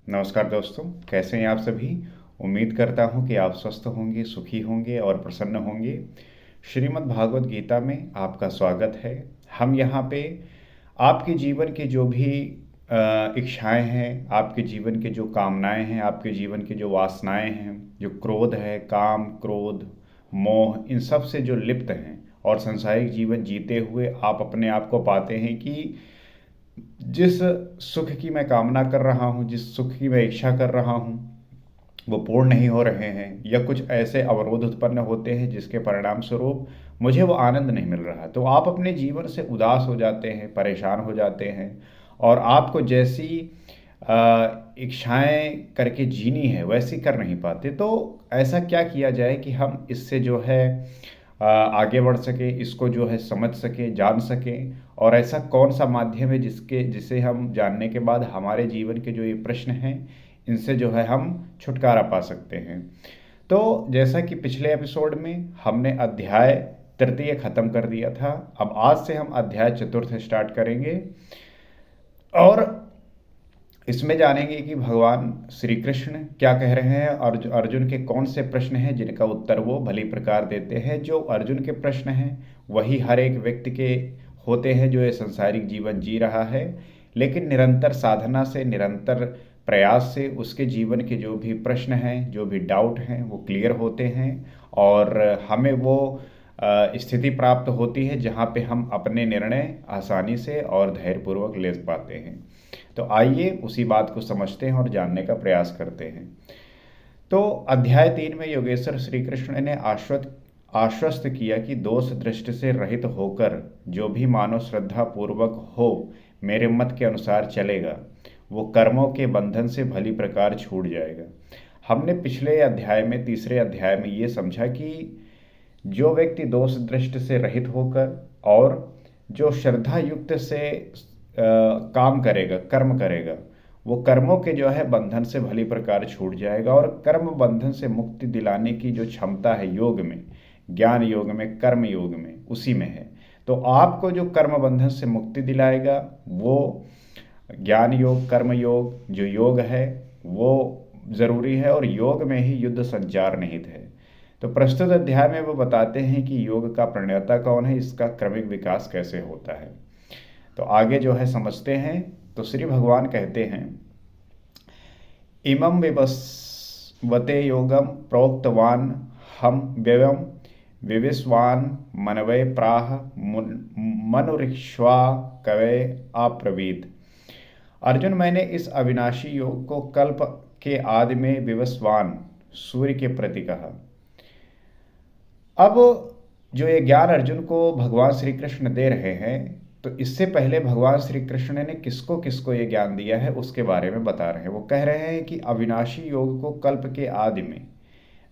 नमस्कार दोस्तों, कैसे हैं आप सभी। उम्मीद करता हूं कि आप स्वस्थ होंगे, सुखी होंगे और प्रसन्न होंगे। श्रीमद् भागवत गीता में आपका स्वागत है। हम यहाँ पे आपके जीवन के जो भी इच्छाएं हैं, आपके जीवन के जो कामनाएं हैं, आपके जीवन की जो वासनाएं हैं, जो क्रोध है, काम, क्रोध, मोह, इन सब से जो लिप्त हैं और सांसारिक जीवन जीते हुए आप अपने आप को पाते हैं कि जिस सुख की मैं कामना कर रहा हूँ, जिस सुख की मैं इच्छा कर रहा हूँ, वो पूर्ण नहीं हो रहे हैं, या कुछ ऐसे अवरोध उत्पन्न होते हैं जिसके परिणाम स्वरूप मुझे वो आनंद नहीं मिल रहा, तो आप अपने जीवन से उदास हो जाते हैं, परेशान हो जाते हैं। और आपको जैसी इच्छाएं करके जीनी है वैसी कर नहीं पाते। तो ऐसा क्या किया जाए कि हम इससे जो है आगे बढ़ सके, इसको जो है समझ सके, जान सके। और ऐसा कौन सा माध्यम है जिसे हम जानने के बाद हमारे जीवन के जो ये प्रश्न हैं इनसे जो है हम छुटकारा पा सकते हैं। तो जैसा कि पिछले एपिसोड में हमने अध्याय तृतीय खत्म कर दिया था, अब आज से हम अध्याय चतुर्थ स्टार्ट करेंगे और इसमें जानेंगे कि भगवान श्री कृष्ण क्या कह रहे हैं और अर्जुन के कौन से प्रश्न हैं जिनका उत्तर वो भली प्रकार देते हैं। जो अर्जुन के प्रश्न हैं वही हर एक व्यक्ति के होते हैं जो ये संसारिक जीवन जी रहा है, लेकिन निरंतर साधना से, निरंतर प्रयास से उसके जीवन के जो भी प्रश्न हैं, जो भी डाउट हैं, वो क्लियर होते हैं और हमें वो स्थिति प्राप्त होती है जहाँ पे हम अपने निर्णय आसानी से और धैर्यपूर्वक ले पाते हैं। तो आइए उसी बात को समझते हैं और जानने का प्रयास करते हैं। तो अध्याय 3 में योगेश्वर श्री कृष्ण ने आश्वस्त किया कि दोष दृष्टि से रहित होकर जो भी मानव श्रद्धा पूर्वक हो मेरे मत के अनुसार चलेगा, वो कर्मों के बंधन से भली प्रकार छूट जाएगा। हमने पिछले अध्याय में, तीसरे अध्याय में ये समझा कि जो व्यक्ति दोष दृष्टि से रहित होकर और जो श्रद्धा युक्त से काम करेगा, कर्म करेगा, वो कर्मों के जो है बंधन से भली प्रकार छूट जाएगा। और कर्म बंधन से मुक्ति दिलाने की जो क्षमता है योग में, ज्ञान योग में, कर्म योग में, उसी में है। तो आपको जो कर्म बंधन से मुक्ति दिलाएगा वो ज्ञान योग, कर्म योग, जो योग है वो ज़रूरी है और योग में ही युद्ध संचार निहित है। तो प्रस्तुत अध्याय में वो बताते हैं कि योग का प्रणेता कौन है, इसका क्रमिक विकास कैसे होता है। तो आगे जो है समझते हैं। तो श्री भगवान कहते हैं, इमं विवस्वते योगम प्रोक्तवान हम व्ययम विविस्वान मनवे प्राह मनुरिक्ष्वा कवे अप्रवीत। अर्जुन, मैंने इस अविनाशी योग को कल्प के आदि में विवस्वान सूर्य के प्रति कहा। अब जो ये ज्ञान अर्जुन को भगवान श्री कृष्ण दे रहे हैं, तो इससे पहले भगवान श्री कृष्ण ने किसको किसको ये ज्ञान दिया है उसके बारे में बता रहे हैं। वो कह रहे हैं कि अविनाशी योग को कल्प के आदि में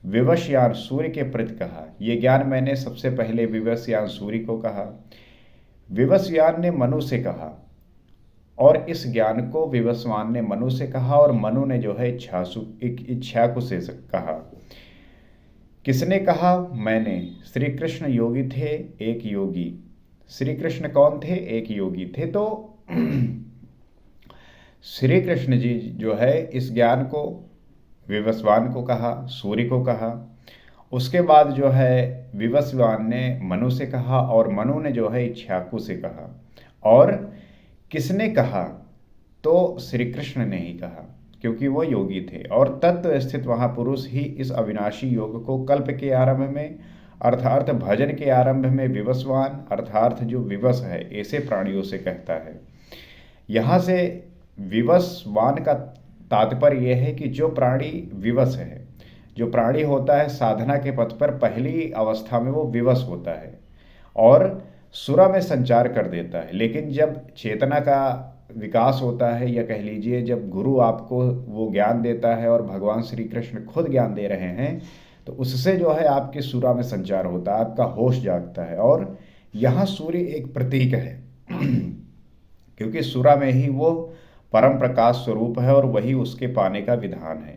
विवस्यान सूर्य के प्रति कहा। ये ज्ञान मैंने सबसे पहले विवस्यान सूर्य को कहा, विवस्वान ने मनु से कहा, और इस ज्ञान को विवस्वान ने मनु से कहा और मनु ने जो है इच्छाकु से कहा। किसने कहा? मैंने। श्री कृष्ण योगी थे, एक योगी। श्री कृष्ण कौन थे? एक योगी थे। तो श्री कृष्ण जी जो है इस ज्ञान को विवस्वान को कहा, सूर्य को कहा। उसके बाद जो है विवस्वान ने मनु से कहा और मनु ने जो है इच्छाकु से कहा। और किसने कहा? तो श्री कृष्ण ने ही कहा, क्योंकि वो योगी थे और तत्व स्थित महापुरुष ही इस अविनाशी योग को कल्प के आरंभ में अर्थात भजन के आरंभ में विवस्वान अर्थात जो विवश है ऐसे प्राणियों से कहता है। यहाँ से विवस्वान का तात्पर्य यह है कि जो प्राणी विवश है, जो प्राणी होता है साधना के पथ पर पहली अवस्था में वो विवश होता है और सुरा में संचार कर देता है। लेकिन जब चेतना का विकास होता है, या कह लीजिए जब गुरु आपको वो ज्ञान देता है और भगवान श्री कृष्ण खुद ज्ञान दे रहे हैं, तो उससे जो है आपके सुरा में संचार होता है, आपका होश जागता है। और यहाँ सूर्य एक प्रतीक है क्योंकि सुरा में ही वो परम प्रकाश स्वरूप है और वही उसके पाने का विधान है।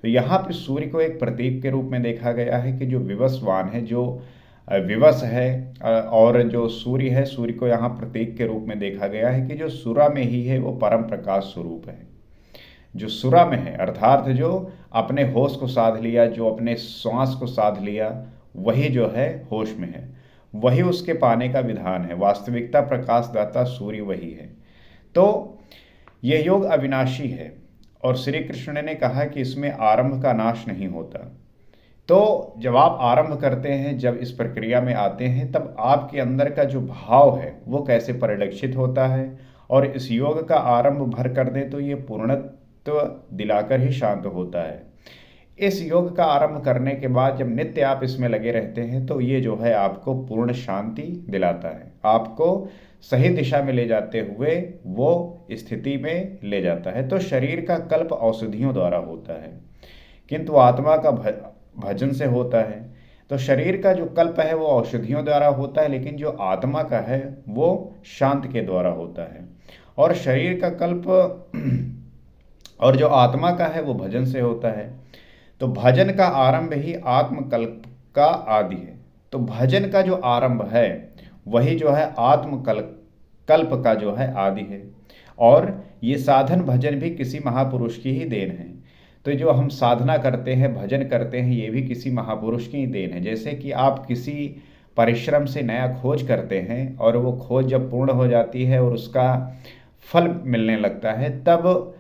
तो यहाँ पे सूर्य को एक प्रतीक के रूप में देखा गया है कि जो विवस्वान है, जो विवश है, और जो सूर्य है, सूर्य को यहाँ प्रतीक के रूप में देखा गया है कि जो सुरा में ही है वो परम प्रकाश स्वरूप है। जो सुरा में है, अर्थात जो अपने होश को साध लिया, जो अपने श्वास को साध लिया, वही जो है होश में है, वही उसके पाने का विधान है। वास्तविकता प्रकाशदाता सूर्य वही है। तो यह योग अविनाशी है और श्री कृष्ण ने कहा कि इसमें आरंभ का नाश नहीं होता। तो जब आप आरंभ करते हैं, जब इस प्रक्रिया में आते हैं, तब आपके अंदर का जो भाव है वो कैसे परिलक्षित होता है। और इस योग का आरंभ भर कर दें तो ये पूर्णत्व दिलाकर ही शांत होता है। इस योग का आरंभ करने के बाद जब नित्य आप इसमें लगे रहते हैं तो ये जो है आपको पूर्ण शांति दिलाता है, आपको सही दिशा में ले जाते हुए वो स्थिति में ले जाता है। तो शरीर का कल्प औषधियों द्वारा होता है, किंतु आत्मा का भजन से होता है। तो शरीर का जो कल्प है वो औषधियों द्वारा होता है, लेकिन जो आत्मा का है वो शांत के द्वारा होता है। और शरीर का कल्प और जो आत्मा का है वो भजन से होता है। तो भजन का आरंभ ही आत्मकल्प का आदि है। तो भजन का जो आरंभ है वही जो है आत्मकल्प का जो है आदि है। और ये साधन भजन भी किसी महापुरुष की ही देन है। तो जो हम साधना करते हैं, भजन करते हैं, ये भी किसी महापुरुष की ही देन है। जैसे कि आप किसी परिश्रम से नया खोज करते हैं और वो खोज जब पूर्ण हो जाती है और उसका फल मिलने लगता है, तब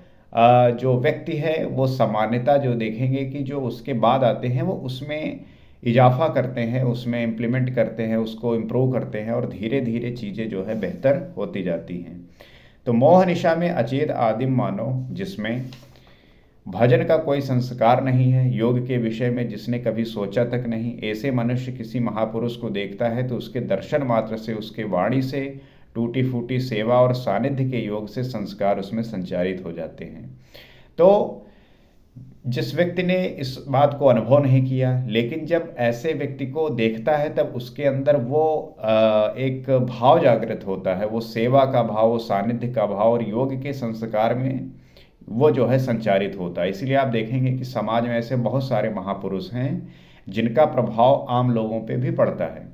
जो व्यक्ति है वो सामान्यता जो देखेंगे कि जो उसके बाद आते हैं वो उसमें इजाफा करते हैं, उसमें इम्प्लीमेंट करते हैं, उसको इम्प्रूव करते हैं और धीरे धीरे चीज़ें जो है बेहतर होती जाती हैं। तो मोह निशा में अचेत आदिम मानव, जिसमें भजन का कोई संस्कार नहीं है, योग के विषय में जिसने कभी सोचा तक नहीं, ऐसे मनुष्य किसी महापुरुष को देखता है तो उसके दर्शन मात्र से, उसके वाणी से, टूटी फूटी सेवा और सानिध्य के योग से संस्कार उसमें संचारित हो जाते हैं। तो जिस व्यक्ति ने इस बात को अनुभव नहीं किया, लेकिन जब ऐसे व्यक्ति को देखता है तब उसके अंदर वो एक भाव जागृत होता है, वो सेवा का भाव, वो सानिध्य का भाव और योग के संस्कार में वो जो है संचारित होता है। इसलिए आप देखेंगे कि समाज में ऐसे बहुत सारे महापुरुष हैं जिनका प्रभाव आम लोगों पे भी पड़ता है।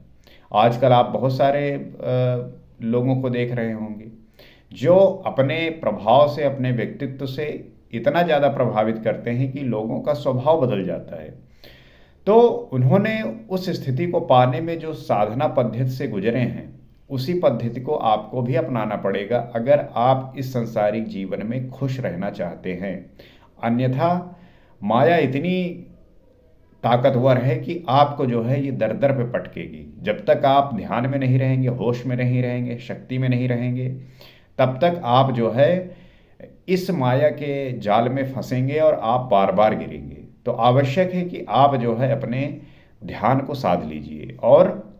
आजकल आप बहुत सारे लोगों को देख रहे होंगे जो अपने प्रभाव से, अपने व्यक्तित्व से इतना ज़्यादा प्रभावित करते हैं कि लोगों का स्वभाव बदल जाता है। तो उन्होंने उस स्थिति को पाने में जो साधना पद्धति से गुजरे हैं, उसी पद्धति को आपको भी अपनाना पड़ेगा अगर आप इस संसारिक जीवन में खुश रहना चाहते हैं। अन्यथा माया इतनी ताकतवर है कि आपको जो है ये दर दर पे पटकेगी। जब तक आप ध्यान में नहीं रहेंगे, होश में नहीं रहेंगे, शक्ति में नहीं रहेंगे, तब तक आप जो है इस माया के जाल में फंसेंगे और आप बार बार गिरेंगे। तो आवश्यक है कि आप जो है अपने ध्यान को साध लीजिए। और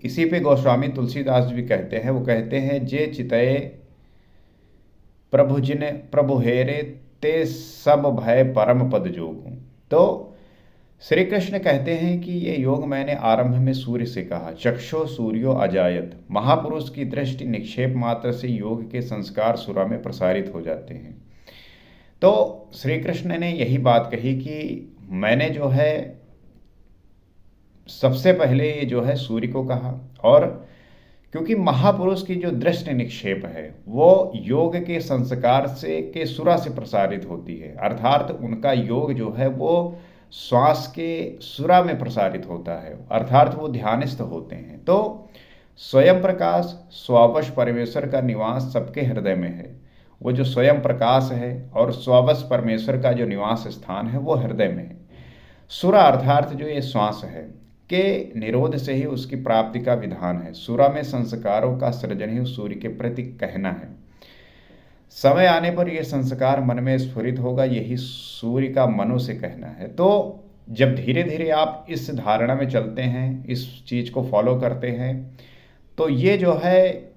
इसी पे गोस्वामी तुलसीदास भी कहते हैं, वो कहते हैं, जे चितये प्रभु जिन प्रभु हेरे ते सब भय परम पद जोगू। तो श्री कृष्ण कहते हैं कि ये योग मैंने आरंभ में सूर्य से कहा, चक्षो सूर्यो अजायत। महापुरुष की दृष्टि निक्षेप मात्र से योग के संस्कार सुरा में प्रसारित हो जाते हैं। तो श्री कृष्ण ने यही बात कही कि मैंने जो है सबसे पहले ये जो है सूर्य को कहा। और क्योंकि महापुरुष की जो दृष्टि निक्षेप है वो योग के संस्कार से के सुरा से प्रसारित होती है, अर्थात उनका योग जो है वो श्वास के सुरा में प्रसारित होता है, अर्थात वो ध्यानस्थ होते हैं। तो स्वयं प्रकाश स्वावश परमेश्वर का निवास सबके हृदय में है। वो जो स्वयं प्रकाश है और स्वावश परमेश्वर का जो निवास स्थान है वो हृदय में है। सुरा अर्थात जो ये श्वास है के निरोध से ही उसकी प्राप्ति का विधान है। सुरा में संस्कारों का सृजन ही सूर्य के प्रति कहना है। समय आने पर यह संस्कार मन में स्फुरित होगा, यही सूर्य का मनो से कहना है। तो जब धीरे धीरे आप इस धारणा में चलते हैं, इस चीज़ को फॉलो करते हैं, तो ये जो है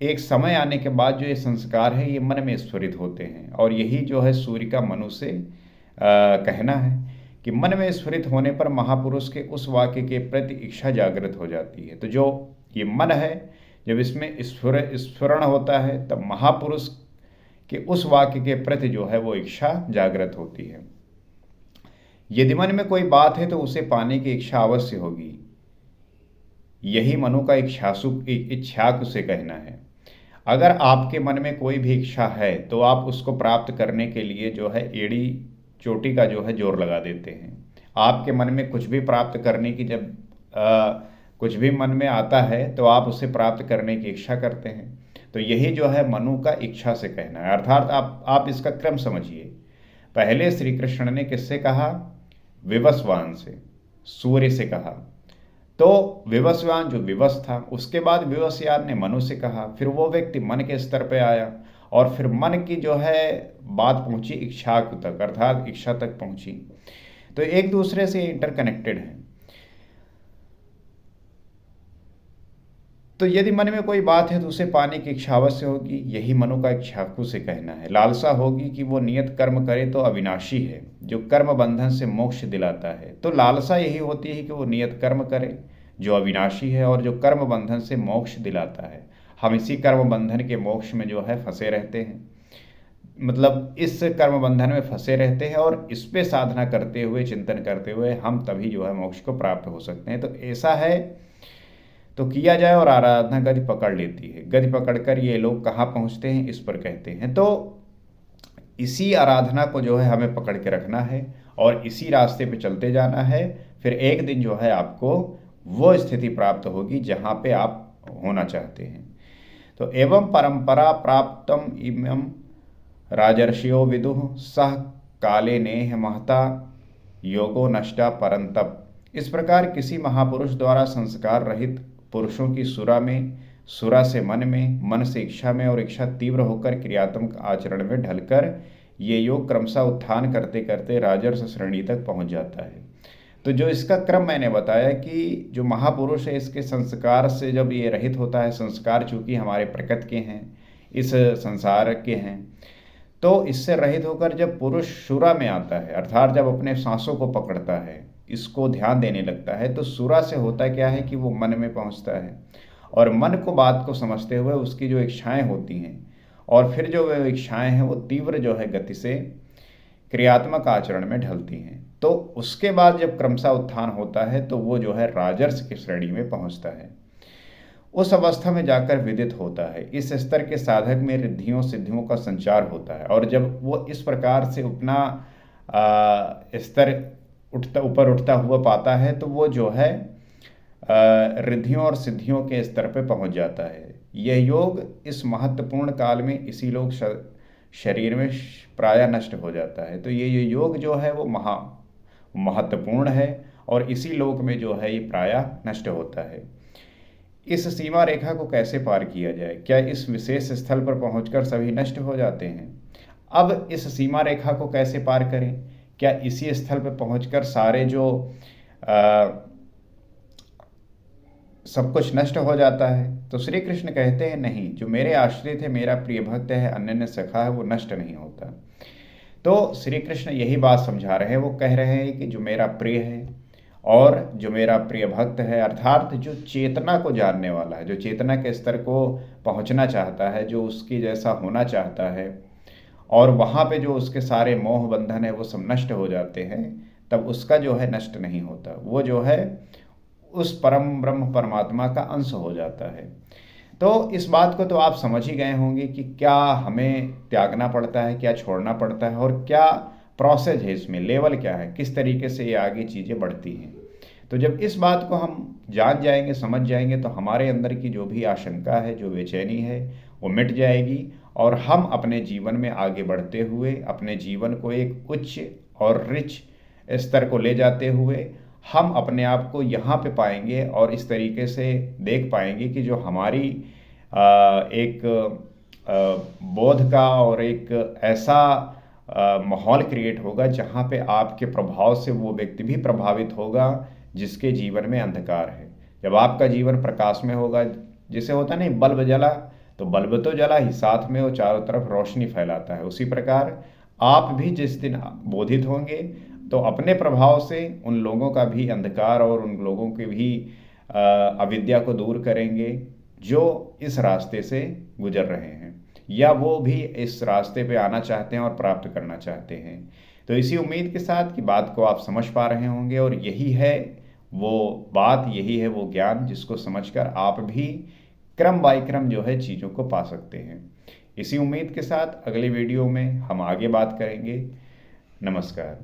एक समय आने के बाद जो ये संस्कार है ये मन में स्फुरित होते हैं। और यही जो है सूर्य का मनु से कहना है कि मन में स्फुरित होने पर महापुरुष के उस वाक्य के प्रति इच्छा जागृत हो जाती है। तो जो ये मन है, जब इसमें स्फुरण होता है तब महापुरुष के उस वाक्य के प्रति जो है वो इच्छा जागृत होती है। यदि मन में कोई बात है तो उसे पाने की इच्छा अवश्य होगी, यही मनु का इच्छाकु से कहना है। अगर आपके मन में कोई भी इच्छा है तो आप उसको प्राप्त करने के लिए जो है एड़ी चोटी का जो है जोर लगा देते हैं। आपके मन में कुछ भी प्राप्त करने की जब कुछ भी मन में आता है तो आप उसे प्राप्त करने की इच्छा करते हैं। तो यही जो है मनु का इच्छा से कहना है, अर्थात आप इसका क्रम समझिए। पहले श्री कृष्ण ने किससे कहा? विवस्वान से, सूर्य से कहा। तो विवस्वान जो विवश था, उसके बाद विवस्वान ने मनु से कहा, फिर वो व्यक्ति मन के स्तर पे आया और फिर मन की जो है बात पहुंची इच्छा तक, अर्थात इच्छा तक पहुंची। तो एक दूसरे से इंटरकनेक्टेड है। तो यदि मन में कोई बात है तो उसे पाने की इच्छा अवश्य होगी, यही मनु का इच्छाकु से कहना है। लालसा होगी कि वो नियत कर्म करे तो अविनाशी है, जो कर्म बंधन से मोक्ष दिलाता है। तो लालसा यही होती है कि वो नियत कर्म करे जो अविनाशी है और जो कर्म बंधन से मोक्ष दिलाता है। हम इसी कर्म बंधन के मोक्ष में जो है फंसे रहते हैं, मतलब इस कर्म बंधन में फंसे रहते हैं और इस पे साधना करते हुए, चिंतन करते हुए हम तभी जो है मोक्ष को प्राप्त हो सकते हैं। तो ऐसा है तो किया जाए और आराधना गति पकड़ लेती है। गति पकड़कर ये लोग कहाँ पहुँचते हैं, इस पर कहते हैं। तो इसी आराधना को जो है हमें पकड़ के रखना है और इसी रास्ते पे चलते जाना है। फिर एक दिन जो है आपको वो स्थिति प्राप्त होगी जहाँ पे आप होना चाहते हैं। तो एवं परंपरा प्राप्तम इमं राजर्षियो विदुः सह काले नेह महता योगो नष्टा परंतप। इस प्रकार किसी महापुरुष द्वारा संस्कार रहित पुरुषों की सुरा में, सुरा से मन में, मन से इच्छा में और इच्छा तीव्र होकर क्रियात्मक आचरण में ढलकर ये योग क्रमशः उत्थान करते करते राजर्ष श्रेणी तक पहुंच जाता है। तो जो इसका क्रम मैंने बताया कि जो महापुरुष है इसके संस्कार से जब ये रहित होता है, संस्कार चूंकि हमारे प्रकृति के हैं, इस संसार के हैं, तो इससे रहित होकर जब पुरुष सुरा में आता है, अर्थात जब अपने सांसों को पकड़ता है, इसको ध्यान देने लगता है, तो सुरा से होता क्या है कि वो मन में पहुंचता है और मन को, बात को समझते हुए उसकी जो इच्छाएं होती हैं और फिर जो वे इच्छाएं हैं वो तीव्र जो है गति से क्रियात्मक आचरण में ढलती हैं। तो उसके बाद जब क्रमशः उत्थान होता है तो वो जो है राजर्ष की श्रेणी में पहुंचता है। उस अवस्था में जाकर विदित होता है। इस स्तर के साधक में रिद्धियों सिद्धियों का संचार होता है और जब वो इस प्रकार से अपना स्तर ऊपर उठता हुआ पाता है तो वो जो है रिद्धियों और सिद्धियों के स्तर पर पहुंच जाता है। यह योग इस महत्वपूर्ण काल में इसी लोग शरीर में प्रायः नष्ट हो जाता है। तो ये योग जो है वो महत्वपूर्ण है और इसी लोक में जो है ये प्रायः नष्ट होता है। इस सीमा रेखा को कैसे पार किया जाए? क्या इस विशेष स्थल पर पहुंचकर सभी नष्ट हो जाते हैं? अब इस सीमा रेखा को कैसे पार करें? क्या इसी स्थल पर पहुंचकर सारे जो सब कुछ नष्ट हो जाता है? तो श्री कृष्ण कहते हैं नहीं, जो मेरे आश्रित है, मेरा प्रिय भक्त है, अनन्य सखा है, वो नष्ट नहीं होता। तो श्री कृष्ण यही बात समझा रहे हैं। वो कह रहे हैं कि जो मेरा प्रिय है और जो मेरा प्रिय भक्त है, अर्थात जो चेतना को जानने वाला है, जो चेतना के स्तर को पहुंचना चाहता है, जो उसकी जैसा होना चाहता है और वहाँ पे जो उसके सारे मोह बंधन है वो सब नष्ट हो जाते हैं, तब उसका जो है नष्ट नहीं होता। वो जो है उस परम ब्रह्म परमात्मा का अंश हो जाता है। तो इस बात को तो आप समझ ही गए होंगे कि क्या हमें त्यागना पड़ता है, क्या छोड़ना पड़ता है और क्या प्रोसेस है, इसमें लेवल क्या है, किस तरीके से ये आगे चीज़ें बढ़ती हैं। तो जब इस बात को हम जान जाएंगे, समझ जाएंगे, तो हमारे अंदर की जो भी आशंका है, जो बेचैनी है, वो मिट जाएगी और हम अपने जीवन में आगे बढ़ते हुए अपने जीवन को एक उच्च और रिच स्तर को ले जाते हुए हम अपने आप को यहाँ पे पाएंगे और इस तरीके से देख पाएंगे कि जो हमारी एक बोध का और एक ऐसा माहौल क्रिएट होगा जहाँ पे आपके प्रभाव से वो व्यक्ति भी प्रभावित होगा जिसके जीवन में अंधकार है। जब आपका जीवन प्रकाश में होगा, जैसे होता नहीं बल्ब जला तो बल्ब तो जला ही, साथ में वो चारों तरफ रोशनी फैलाता है, उसी प्रकार आप भी जिस दिन बोधित होंगे तो अपने प्रभाव से उन लोगों का भी अंधकार और उन लोगों की भी अविद्या को दूर करेंगे जो इस रास्ते से गुजर रहे हैं या वो भी इस रास्ते पे आना चाहते हैं और प्राप्त करना चाहते हैं। तो इसी उम्मीद के साथ कि बात को आप समझ पा रहे होंगे और यही है वो बात, यही है वो ज्ञान जिसको समझकर आप भी क्रम बाय क्रम जो है चीज़ों को पा सकते हैं। इसी उम्मीद के साथ अगले वीडियो में हम आगे बात करेंगे। नमस्कार।